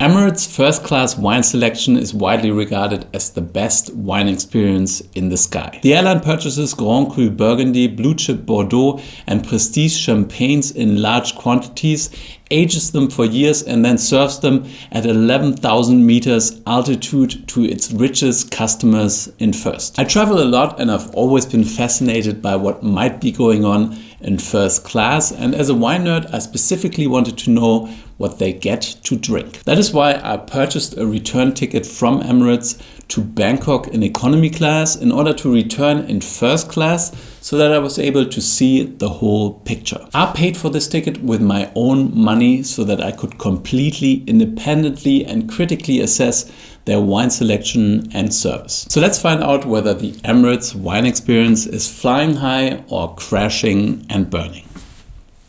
Emirates' first-class wine selection is widely regarded as the best wine experience in the sky. The airline purchases Grand Cru Burgundy, blue chip Bordeaux and prestige champagnes in large quantities, ages them for years and then serves them at 11,000 meters altitude to its richest customers in first. I travel a lot and I've always been fascinated by what might be going on in first class, and as a wine nerd I specifically wanted to know what they get to drink. That is why I purchased a return ticket from Emirates to Bangkok in economy class in order to return in first class so that I was able to see the whole picture. I paid for this ticket with my own money so that I could completely independently and critically assess their wine selection and service. So let's find out whether the Emirates wine experience is flying high or crashing and burning.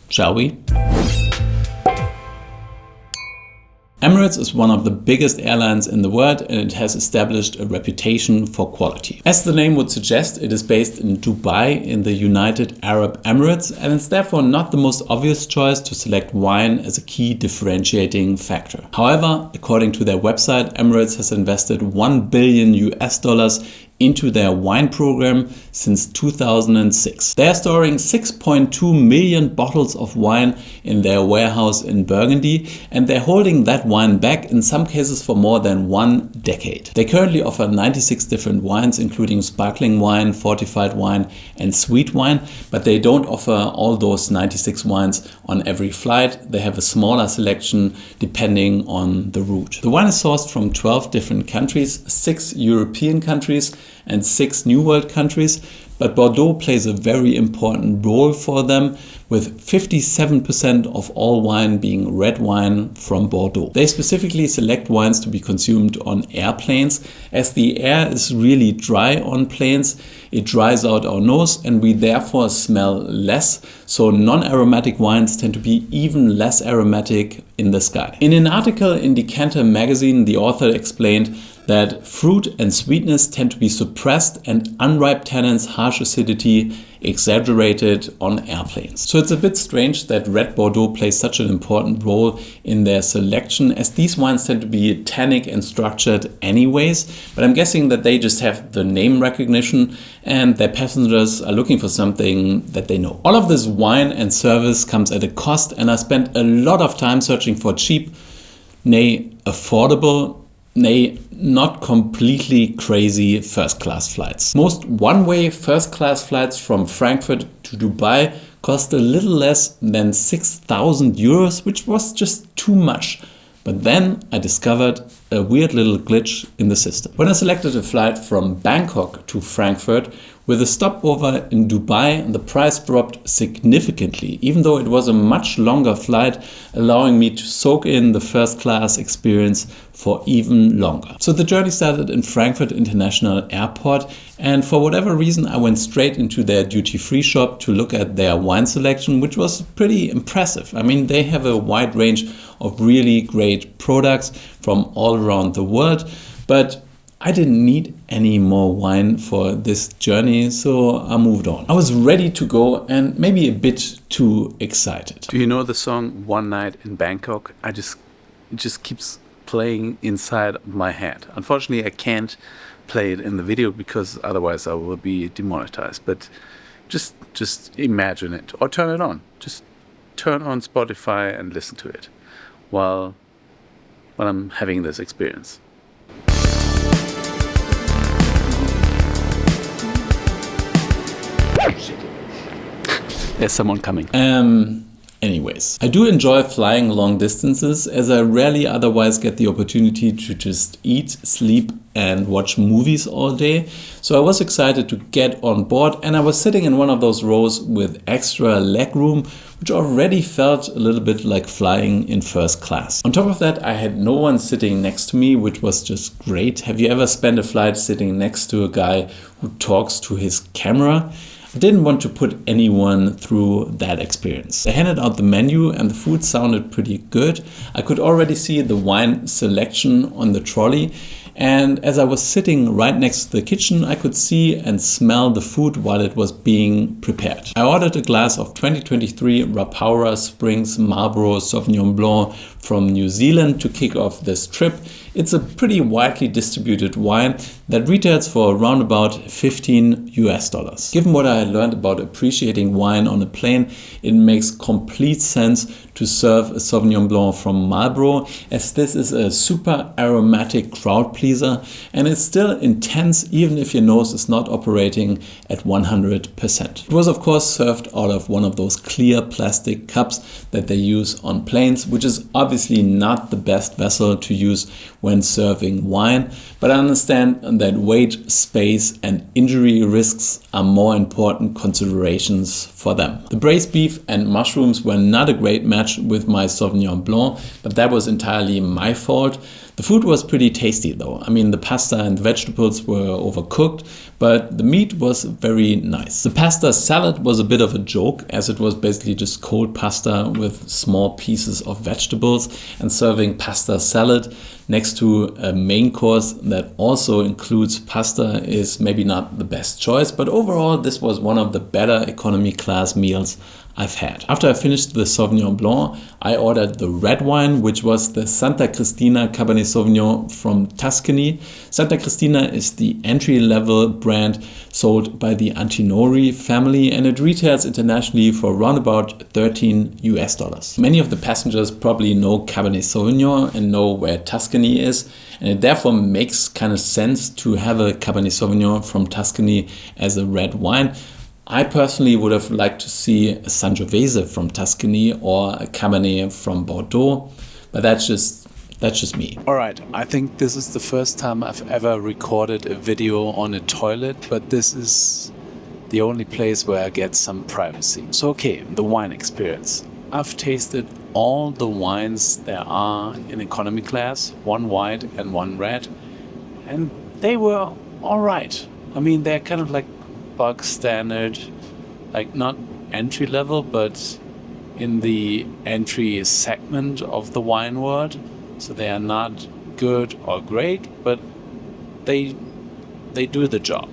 Shall we? Emirates is one of the biggest airlines in the world and it has established a reputation for quality. As the name would suggest, it is based in Dubai in the United Arab Emirates, and it's therefore not the most obvious choice to select wine as a key differentiating factor. However, according to their website, Emirates has invested $1 billion into their wine program since 2006. They are storing 6.2 million bottles of wine in their warehouse in Burgundy, and they're holding that wine back in some cases for more than 1 decade. They currently offer 96 different wines, including sparkling wine, fortified wine and sweet wine, but they don't offer all those 96 wines on every flight. They have a smaller selection depending on the route. The wine is sourced from 12 different countries, 6 European countries and 6 New World countries, but Bordeaux plays a very important role for them, with 57% of all wine being red wine from Bordeaux. They specifically select wines to be consumed on airplanes, as the air is really dry on planes. It dries out our nose and we therefore smell less, so non-aromatic wines tend to be even less aromatic in the sky. In an article in Decanter magazine, the author explained that fruit and sweetness tend to be suppressed and unripe tannins, harsh acidity exaggerated on airplanes. So it's a bit strange that red Bordeaux plays such an important role in their selection, as these wines tend to be tannic and structured anyways, but I'm guessing that they just have the name recognition and their passengers are looking for something that they know. All of this wine and service comes at a cost, and I spent a lot of time searching for cheap, nay affordable, nay, not completely crazy first-class flights. Most one-way first-class flights from Frankfurt to Dubai cost a little less than 6,000 euros, which was just too much. But then I discovered a weird little glitch in the system. When I selected a flight from Bangkok to Frankfurt, with a stopover in Dubai, the price dropped significantly, even though it was a much longer flight, allowing me to soak in the first class experience for even longer. So the journey started in Frankfurt International Airport, and for whatever reason I went straight into their duty-free shop to look at their wine selection, which was pretty impressive. I mean, they have a wide range of really great products from all around the world, but I didn't need any more wine for this journey, so I moved on. I was ready to go and maybe a bit too excited. Do you know the song One Night in Bangkok? It just keeps playing inside my head. Unfortunately, I can't play it in the video because otherwise I will be demonetized. But just imagine it or turn it on. Just turn on Spotify and listen to it while I'm having this experience. There's someone coming. Anyways, I do enjoy flying long distances, as I rarely otherwise get the opportunity to just eat, sleep and watch movies all day. So I was excited to get on board, and I was sitting in one of those rows with extra leg room, which already felt a little bit like flying in first class. On top of that, I had no one sitting next to me, which was just great. Have you ever spent a flight sitting next to a guy who talks to his camera? I didn't want to put anyone through that experience. They handed out the menu and the food sounded pretty good. I could already see the wine selection on the trolley, and as I was sitting right next to the kitchen, I could see and smell the food while it was being prepared. I ordered a glass of 2023 Rapaura Springs Marlborough Sauvignon Blanc from New Zealand to kick off this trip. It's a pretty widely distributed wine that retails for around about $15. Given what I learned about appreciating wine on a plane, it makes complete sense to serve a Sauvignon Blanc from Marlborough, as this is a super aromatic crowd pleaser and it's still intense even if your nose is not operating at 100%. It was of course served out of one of those clear plastic cups that they use on planes, which is obviously not the best vessel to use when serving wine, but I understand that weight, space and injury risks are more important considerations for them. The braised beef and mushrooms were not a great match with my Sauvignon Blanc, but that was entirely my fault. The food was pretty tasty though. I mean, the pasta and vegetables were overcooked, but the meat was very nice. The pasta salad was a bit of a joke, as it was basically just cold pasta with small pieces of vegetables, and serving pasta salad next to a main course that also includes pasta is maybe not the best choice, but overall this was one of the better economy class meals I've had. After I finished the Sauvignon Blanc, I ordered the red wine, which was the Santa Cristina Cabernet Sauvignon from Tuscany. Santa Cristina is the entry-level brand sold by the Antinori family, and it retails internationally for around about $13. Many of the passengers probably know Cabernet Sauvignon and know where Tuscany is, and it therefore makes kind of sense to have a Cabernet Sauvignon from Tuscany as a red wine. I personally would have liked to see a Sangiovese from Tuscany or a Cabernet from Bordeaux, but that's just me. Alright, I think this is the first time I've ever recorded a video on a toilet, but this is the only place where I get some privacy. So okay, the wine experience. I've tasted all the wines there are in economy class, one white and one red, and they were alright. I mean, they're kind of like bog standard, like not entry level, but in the entry segment of the wine world. So they are not good or great, but they do the job.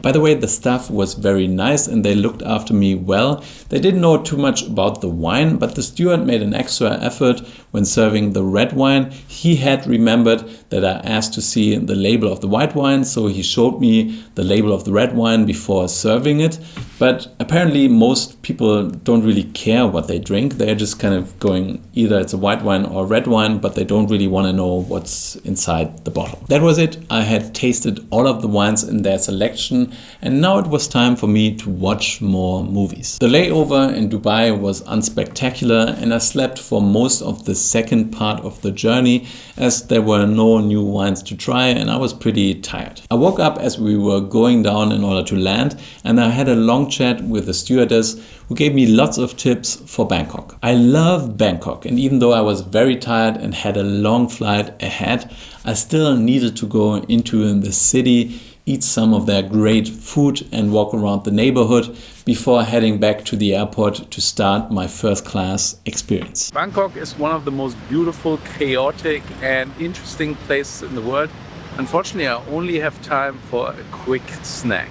By the way, the staff was very nice and they looked after me well. They didn't know too much about the wine, but the steward made an extra effort when serving the red wine. He had remembered that I asked to see the label of the white wine, so he showed me the label of the red wine before serving it. But apparently most people don't really care what they drink. They're just kind of going either it's a white wine or red wine, but they don't really want to know what's inside the bottle. That was it. I had tasted all of the wines in their selection, and now it was time for me to watch more movies. The layover in Dubai was unspectacular, and I slept for most of the second part of the journey as there were no new wines to try and I was pretty tired. I woke up as we were going down in order to land, and I had a long chat with the stewardess who gave me lots of tips for Bangkok. I love Bangkok, and even though I was very tired and had a long flight ahead, I still needed to go into the city, eat some of their great food and walk around the neighborhood before heading back to the airport to start my first class experience. Bangkok is one of the most beautiful, chaotic and interesting places in the world. Unfortunately, I only have time for a quick snack.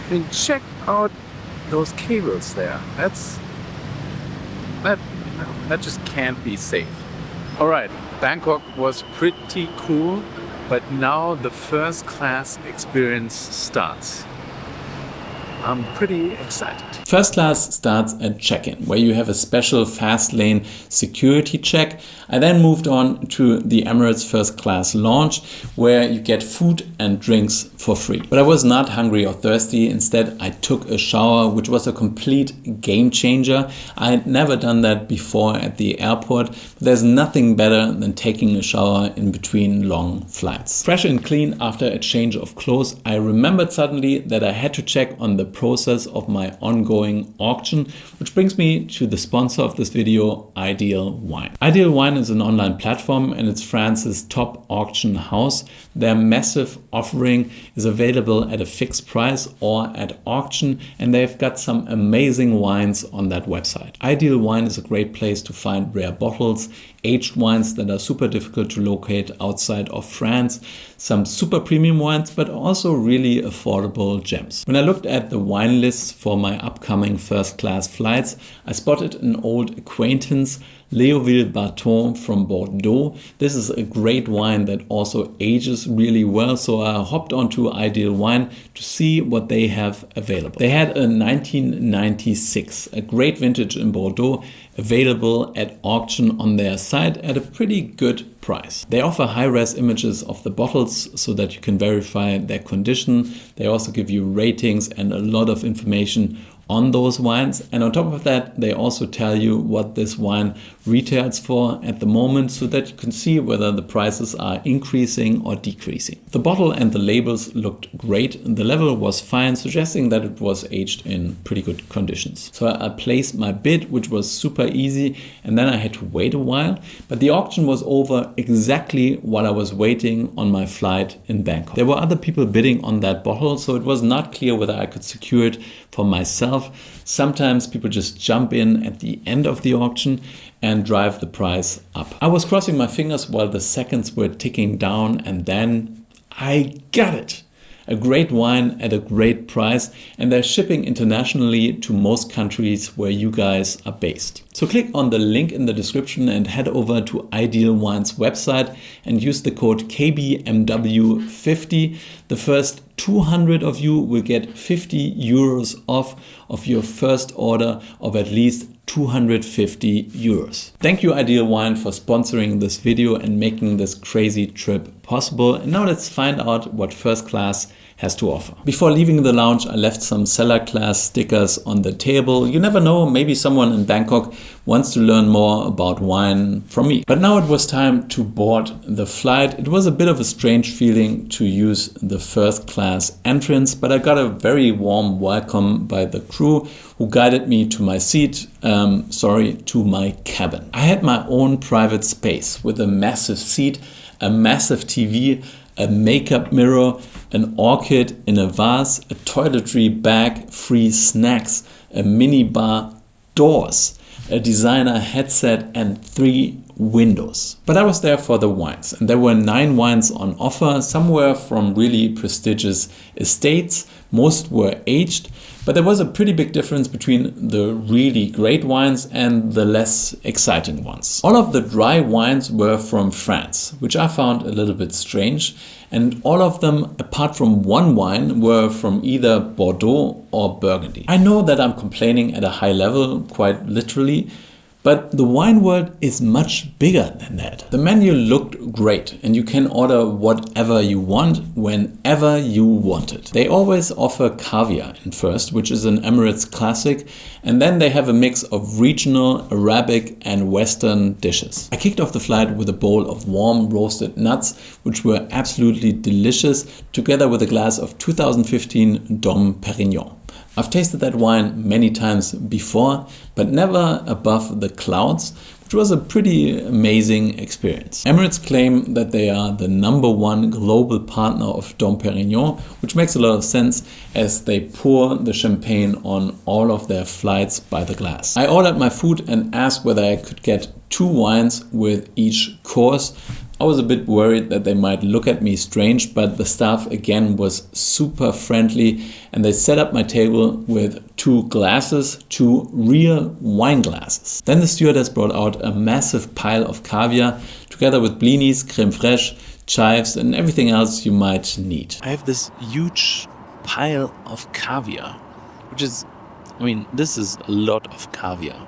I mean, check out those cables there. That just can't be safe. All right, Bangkok was pretty cool, but now the first class experience starts. I'm pretty excited. First class starts at check-in, where you have a special fast lane security check. I then moved on to the Emirates first class lounge, where you get food and drinks for free. But I was not hungry or thirsty. Instead, I took a shower, which was a complete game changer. I had never done that before at the airport, but there's nothing better than taking a shower in between long flights. Fresh and clean after a change of clothes, I remembered suddenly that I had to check on the process of my ongoing auction, which brings me to the sponsor of this video, Ideal Wine. Ideal Wine is an online platform and it's France's top auction house. Their massive offering is available at a fixed price or at auction, and they've got some amazing wines on that website. Ideal Wine is a great place to find rare bottles, aged wines that are super difficult to locate outside of France, some super premium wines, but also really affordable gems. When I looked at the wine lists for my upcoming first class flights, I spotted an old acquaintance, Leoville Barton from Bordeaux. This is a great wine that also ages really well, so I hopped onto Ideal Wine to see what they have available. They had a 1996, a great vintage in Bordeaux, available at auction on their site at a pretty good price. They offer high-res images of the bottles so that you can verify their condition. They also give you ratings and a lot of information on those wines, and on top of that they also tell you what this wine retails for at the moment so that you can see whether the prices are increasing or decreasing. The bottle and the labels looked great, the level was fine, suggesting that it was aged in pretty good conditions. So I placed my bid, which was super easy, and then I had to wait a while, but the auction was over exactly while I was waiting on my flight in Bangkok. There were other people bidding on that bottle, so it was not clear whether I could secure it for myself. Sometimes people just jump in at the end of the auction and drive the price up. I was crossing my fingers while the seconds were ticking down, and then I got it. A great wine at a great price, and they're shipping internationally to most countries where you guys are based. So click on the link in the description and head over to Ideal Wine's website and use the code KBMW50. The first 200 of you will get 50 euros off of your first order of at least 250 euros. Thank you Ideal Wine for sponsoring this video and making this crazy trip possible. And now let's find out what First Class has to offer. Before leaving the lounge, I left some Cellar Class stickers on the table. You never know, maybe someone in Bangkok wants to learn more about wine from me. But now it was time to board the flight. It was a bit of a strange feeling to use the First Class entrance, but I got a very warm welcome by the crew who guided me to my seat, to my cabin. I had my own private space with a massive seat, a massive TV, a makeup mirror, an orchid in a vase, a toiletry bag, free snacks, a mini bar, doors, a designer headset and 3 windows. But I was there for the wines, and there were 9 wines on offer. Some were from really prestigious estates, most were aged, but there was a pretty big difference between the really great wines and the less exciting ones. All of the dry wines were from France, which I found a little bit strange, and all of them, apart from one wine, were from either Bordeaux or Burgundy. I know that I'm complaining at a high level, quite literally, but the wine world is much bigger than that. The menu looked great, and you can order whatever you want, whenever you want it. They always offer caviar in first, which is an Emirates classic, and then they have a mix of regional, Arabic and Western dishes. I kicked off the flight with a bowl of warm roasted nuts, which were absolutely delicious, together with a glass of 2015 Dom Perignon. I've tasted that wine many times before, but never above the clouds, which was a pretty amazing experience. Emirates claim that they are the #1 global partner of Dom Perignon, which makes a lot of sense as they pour the champagne on all of their flights by the glass. I ordered my food and asked whether I could get 2 wines with each course. I was a bit worried that they might look at me strange, but the staff again was super friendly, and they set up my table with 2 glasses, 2 real wine glasses. Then the stewardess brought out a massive pile of caviar, together with blinis, creme fraiche, chives and everything else you might need. I have this huge pile of caviar, which is, this is a lot of caviar.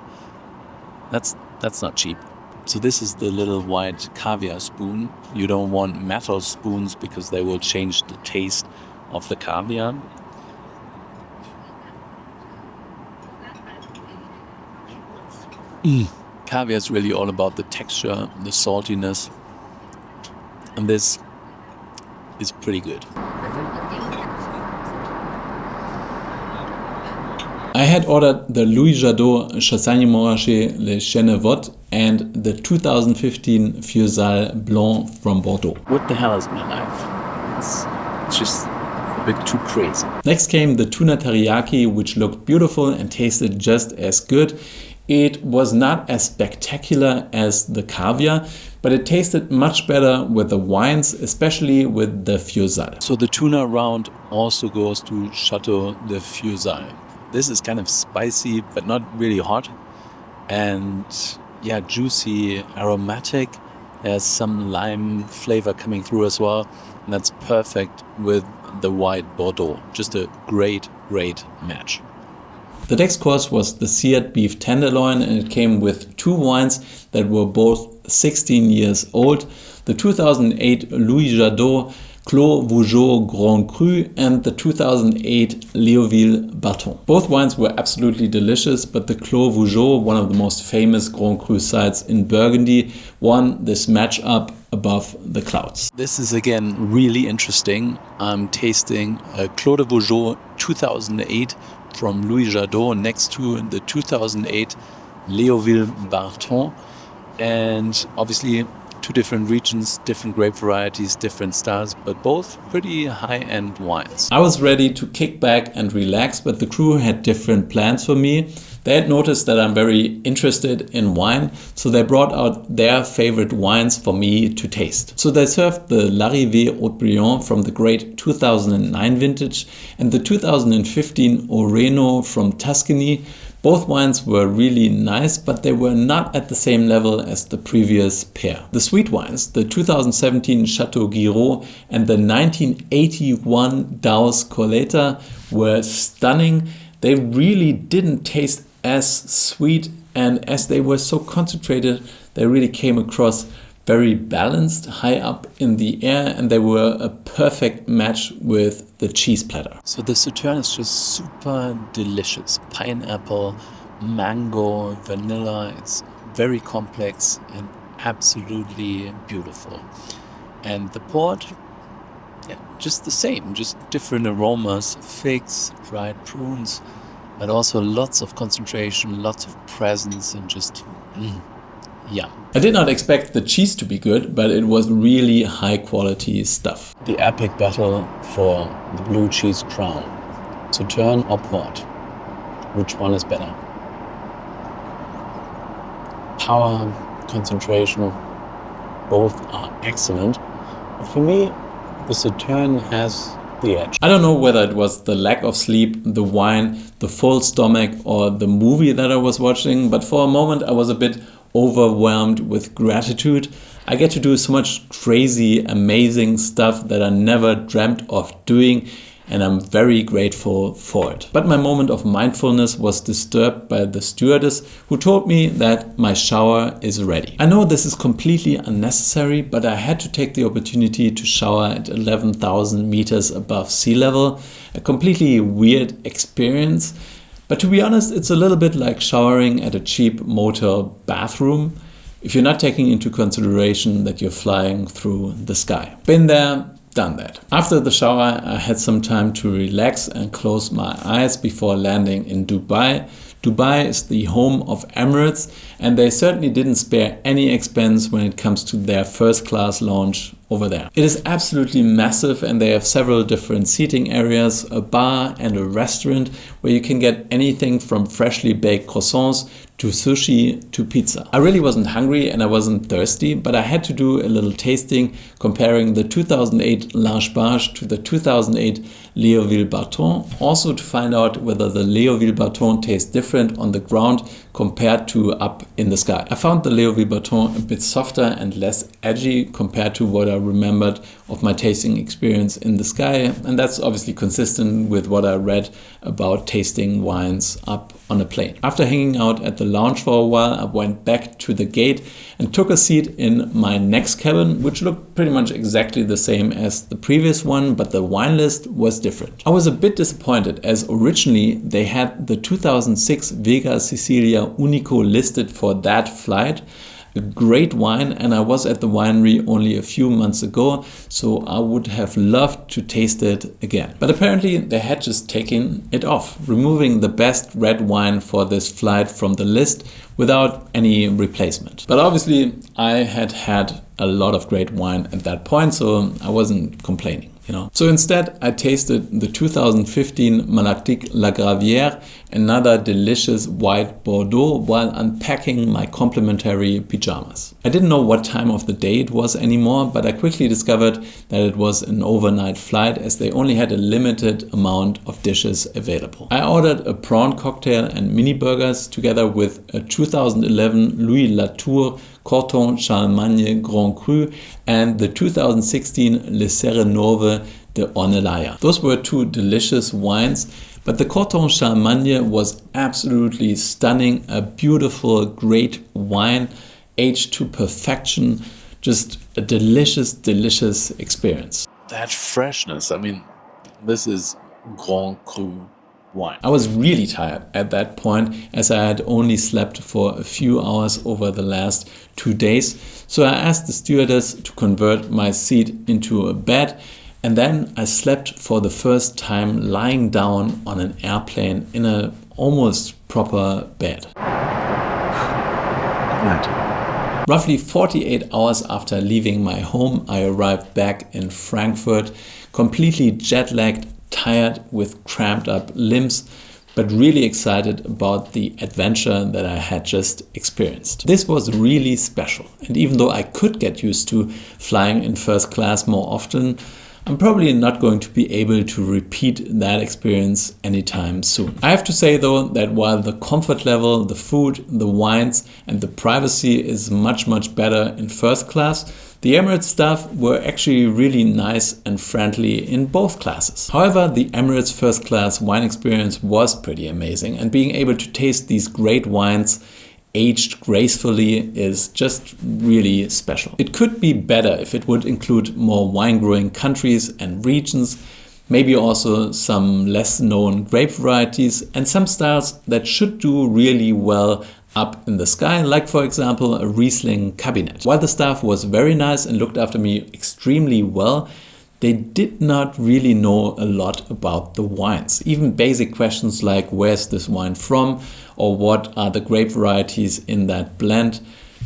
That's not cheap. So this is the little white caviar spoon. You don't want metal spoons because they will change the taste of the caviar. Caviar is really all about the texture, the saltiness, and this is pretty good. I had ordered the Louis Jadot Chassagne-Montrachet Les Chenevottes and the 2015 Fieuzal Blanc from Bordeaux. What the hell is my life? It's just a bit too crazy. Next came the tuna teriyaki, which looked beautiful and tasted just as good. It was not as spectacular as the caviar, but it tasted much better with the wines, especially with the Fieuzal. So the tuna round also goes to Chateau de Fieuzal. This is kind of spicy, but not really hot. And juicy, aromatic. There's some lime flavor coming through as well. And that's perfect with the white Bordeaux. Just a great, great match. The next course was the seared beef tenderloin, and it came with two wines that were both 16 years old. The 2008 Louis Jadot Clos Vougeot Grand Cru and the 2008 Leoville Barton. Both wines were absolutely delicious, but the Clos Vougeot, one of the most famous Grand Cru sites in Burgundy, won this matchup above the clouds. This is again really interesting. I'm tasting a Clos de Vougeot 2008 from Louis Jadot next to the 2008 Leoville Barton, and obviously two different regions, different grape varieties, different styles, but both pretty high-end wines. I was ready to kick back and relax, but the crew had different plans for me. They had noticed that I'm very interested in wine, so they brought out their favorite wines for me to taste. So they served the Larrivet Haut-Brion from the great 2009 vintage and the 2015 Haut-Brion from Tuscany. Both wines were really nice, but they were not at the same level as the previous pair. The sweet wines, the 2017 Chateau and the 1981 Daus Coleta, were stunning. They really didn't taste as sweet, and as they were so concentrated, they really came across very balanced, high up in the air, and they were a perfect match with the cheese platter. So the Sauterne is just super delicious. Pineapple, mango, vanilla. It's very complex and absolutely beautiful. And the port, just the same, just different aromas, figs, dried prunes, but also lots of concentration, lots of presence, and just yeah. I did not expect the cheese to be good, but it was really high quality stuff. The epic battle for the blue cheese crown. Sauterne or port? Which one is better? Power, concentration, both are excellent. But for me, the Sauterne has the edge. I don't know whether it was the lack of sleep, the wine, the full stomach, or the movie that I was watching, but for a moment I was a bit overwhelmed with gratitude. I get to do so much crazy, amazing stuff that I never dreamt of doing, and I'm very grateful for it. But my moment of mindfulness was disturbed by the stewardess who told me that my shower is ready. I know this is completely unnecessary, but I had to take the opportunity to shower at 11,000 meters above sea level, a completely weird experience. But to be honest, it's a little bit like showering at a cheap motel bathroom if you're not taking into consideration that you're flying through the sky. Been there, done that. After the shower, I had some time to relax and close my eyes before landing in Dubai. Dubai is the home of Emirates, and they certainly didn't spare any expense when it comes to their first class lounge over there. It is absolutely massive, and they have several different seating areas, a bar and a restaurant where you can get anything from freshly baked croissants to sushi to pizza. I really wasn't hungry and I wasn't thirsty, but I had to do a little tasting comparing the 2008 Large Barge to the 2008 Leoville Barton, also to find out whether the Leoville Barton tastes different on the ground compared to up in the sky. I found the Leoville Barton a bit softer and less edgy compared to what I remembered of my tasting experience in the sky, and that's obviously consistent with what I read about tasting wines up on a plane. After hanging out at the lounge for a while, I went back to the gate and took a seat in my next cabin, which looked pretty much exactly the same as the previous one, but the wine list was different. I was a bit disappointed, as originally they had the 2006 Vega Sicilia Unico listed for that flight. A great wine, and I was at the winery only a few months ago, so I would have loved to taste it again. But apparently they had just taken it off, removing the best red wine for this flight from the list without any replacement. But obviously I had had a lot of great wine at that point, so I wasn't complaining. you know. So instead, I tasted the 2015 Malactique La Gravière, another delicious white Bordeaux, while unpacking my complimentary pyjamas. I didn't know what time of the day it was anymore, but I quickly discovered that it was an overnight flight as they only had a limited amount of dishes available. I ordered a prawn cocktail and mini burgers together with a 2011 Louis Latour Corton Charlemagne Grand Cru and the 2016 Le Serenove de Ornellaia. Those were two delicious wines, but the Corton Charlemagne was absolutely stunning, a beautiful, great wine, aged to perfection, just a delicious, delicious experience. That freshness, I mean, this is Grand Cru wine. I was really tired at that point as I had only slept for a few hours over the last 2 days. So I asked the stewardess to convert my seat into a bed, and then I slept for the first time lying down on an airplane in a almost proper bed. Good night. Roughly 48 hours after leaving my home, I arrived back in Frankfurt, completely jet-lagged, tired with cramped up limbs, but really excited about the adventure that I had just experienced. This was really special, and even though I could get used to flying in first class more often, I'm probably not going to be able to repeat that experience anytime soon. I have to say though that while the comfort level, the food, the wines and the privacy is much better in first class, the Emirates staff were actually really nice and friendly in both classes. However, the Emirates first class wine experience was pretty amazing, and being able to taste these great wines aged gracefully is just really special. It could be better if it would include more wine growing countries and regions, maybe also some less known grape varieties and some styles that should do really well up in the sky, like for example a Riesling Cabernet. While the staff was very nice and looked after me extremely well, they did not really know a lot about the wines. Even basic questions like where's this wine from or what are the grape varieties in that blend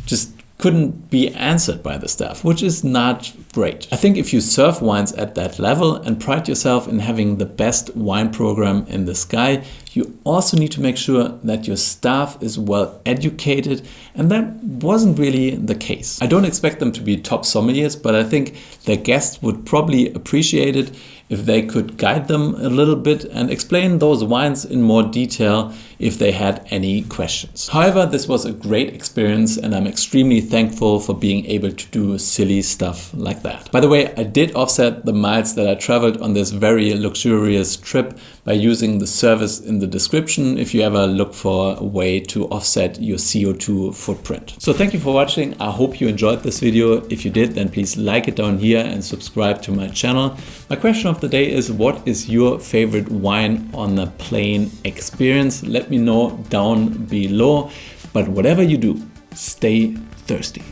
just couldn't be answered by the staff, which is not great. I think if you serve wines at that level and pride yourself in having the best wine program in the sky, you also need to make sure that your staff is well educated, and that wasn't really the case. I don't expect them to be top sommeliers, but I think their guests would probably appreciate it if they could guide them a little bit and explain those wines in more detail if they had any questions. However, this was a great experience and I'm extremely thankful for being able to do silly stuff like that. By the way, I did offset the miles that I traveled on this very luxurious trip by using the service in the description if you ever look for a way to offset your CO2 footprint. So thank you for watching. I hope you enjoyed this video. If you did, then please like it down here and subscribe to my channel. My question of the day is, what is your favorite wine on a plane experience? Let me know down below. But whatever you do, stay thirsty.